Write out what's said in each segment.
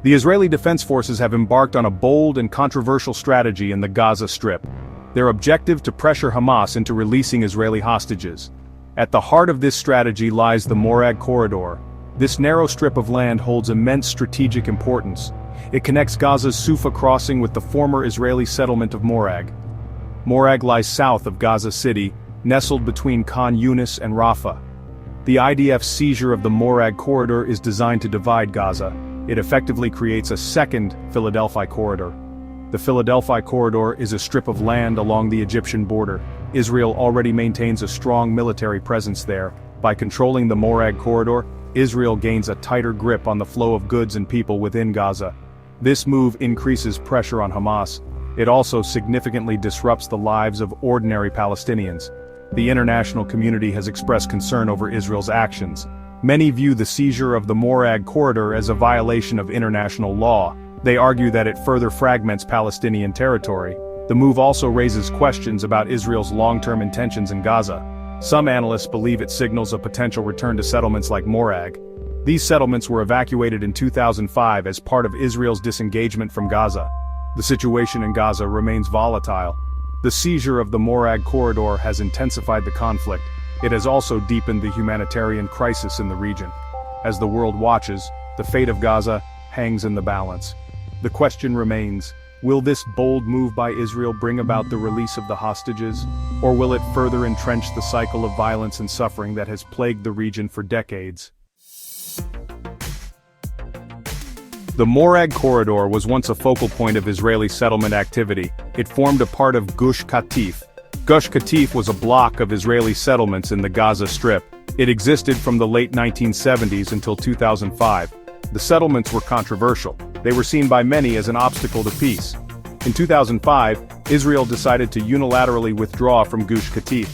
The Israeli Defense Forces have embarked on a bold and controversial strategy in the Gaza Strip. Their objective to pressure Hamas into releasing Israeli hostages. At the heart of this strategy lies the Morag Corridor. This narrow strip of land holds immense strategic importance. It connects Gaza's Sufa crossing with the former Israeli settlement of Morag. Morag lies south of Gaza City, nestled between Khan Yunis and Rafah. The IDF's seizure of the Morag Corridor is designed to divide Gaza. It effectively creates a second Philadelphia Corridor. The Philadelphia Corridor is a strip of land along the Egyptian border. Israel already maintains a strong military presence there. By controlling the Morag Corridor, Israel gains a tighter grip on the flow of goods and people within Gaza. This move increases pressure on Hamas. It also significantly disrupts the lives of ordinary Palestinians. The international community has expressed concern over Israel's actions. Many view the seizure of the Morag Corridor as a violation of international law. They argue that it further fragments Palestinian territory. The move also raises questions about Israel's long-term intentions in Gaza. Some analysts believe it signals a potential return to settlements like Morag. These settlements were evacuated in 2005 as part of Israel's disengagement from Gaza. The situation in Gaza remains volatile. The seizure of the Morag Corridor has intensified the conflict. It has also deepened the humanitarian crisis in the region. As the world watches, the fate of Gaza hangs in the balance. The question remains, will this bold move by Israel bring about the release of the hostages, or will it further entrench the cycle of violence and suffering that has plagued the region for decades? The Morag Corridor was once a focal point of Israeli settlement activity. It formed a part of Gush Katif. Gush Katif was a block of Israeli settlements in the Gaza Strip. It existed from the late 1970s until 2005. The settlements were controversial. They were seen by many as an obstacle to peace. In 2005, Israel decided to unilaterally withdraw from Gush Katif.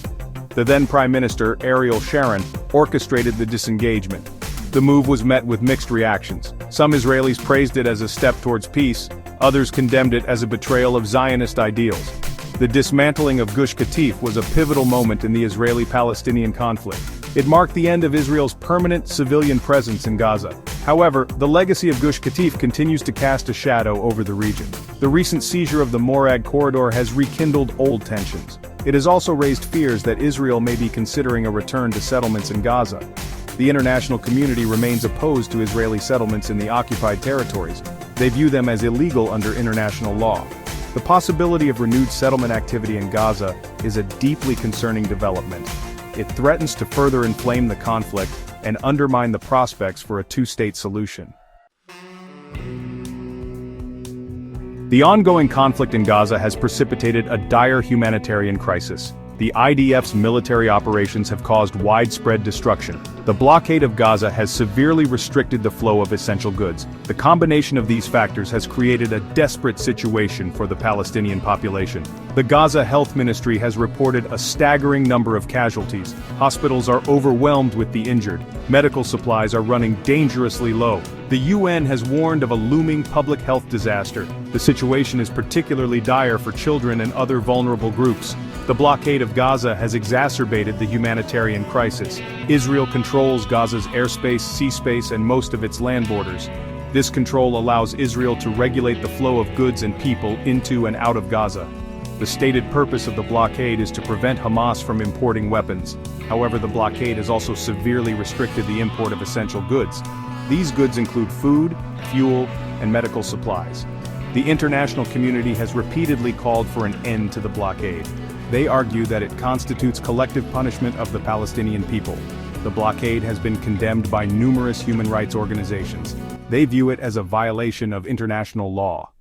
The then Prime Minister, Ariel Sharon, orchestrated the disengagement. The move was met with mixed reactions. Some Israelis praised it as a step towards peace, others condemned it as a betrayal of Zionist ideals. The dismantling of Gush Katif was a pivotal moment in the Israeli-Palestinian conflict. It marked the end of Israel's permanent civilian presence in Gaza. However, the legacy of Gush Katif continues to cast a shadow over the region. The recent seizure of the Morag Corridor has rekindled old tensions. It has also raised fears that Israel may be considering a return to settlements in Gaza. The international community remains opposed to Israeli settlements in the occupied territories. They view them as illegal under international law. The possibility of renewed settlement activity in Gaza is a deeply concerning development. It threatens to further inflame the conflict and undermine the prospects for a two-state solution. The ongoing conflict in Gaza has precipitated a dire humanitarian crisis. The IDF's military operations have caused widespread destruction. The blockade of Gaza has severely restricted the flow of essential goods. The combination of these factors has created a desperate situation for the Palestinian population. The Gaza Health Ministry has reported a staggering number of casualties. Hospitals are overwhelmed with the injured. Medical supplies are running dangerously low. The UN has warned of a looming public health disaster. The situation is particularly dire for children and other vulnerable groups. The blockade of Gaza has exacerbated the humanitarian crisis. Israel controls Gaza's airspace, sea space, and most of its land borders. This control allows Israel to regulate the flow of goods and people into and out of Gaza. The stated purpose of the blockade is to prevent Hamas from importing weapons. However, the blockade has also severely restricted the import of essential goods. These goods include food, fuel, and medical supplies. The international community has repeatedly called for an end to the blockade. They argue that it constitutes collective punishment of the Palestinian people. The blockade has been condemned by numerous human rights organizations. They view it as a violation of international law.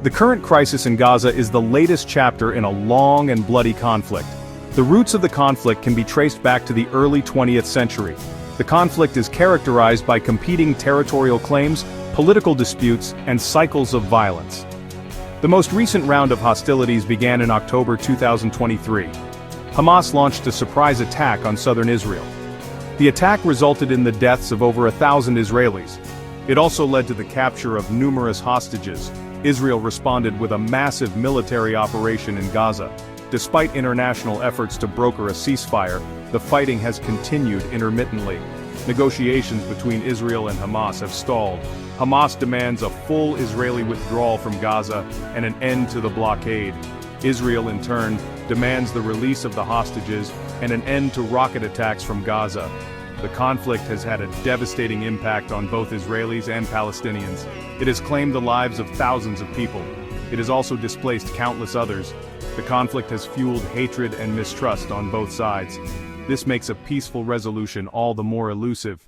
The current crisis in Gaza is the latest chapter in a long and bloody conflict. The roots of the conflict can be traced back to the early 20th century. The conflict is characterized by competing territorial claims, political disputes, and cycles of violence. The most recent round of hostilities began in October 2023. Hamas launched a surprise attack on southern Israel. The attack resulted in the deaths of over 1,000 Israelis. It also led to the capture of numerous hostages. Israel responded with a massive military operation in Gaza. Despite international efforts to broker a ceasefire, the fighting has continued intermittently. Negotiations between Israel and Hamas have stalled. Hamas demands a full Israeli withdrawal from Gaza and an end to the blockade. Israel, in turn, demands the release of the hostages and an end to rocket attacks from Gaza. The conflict has had a devastating impact on both Israelis and Palestinians. It has claimed the lives of thousands of people. It has also displaced countless others. The conflict has fueled hatred and mistrust on both sides. This makes a peaceful resolution all the more elusive.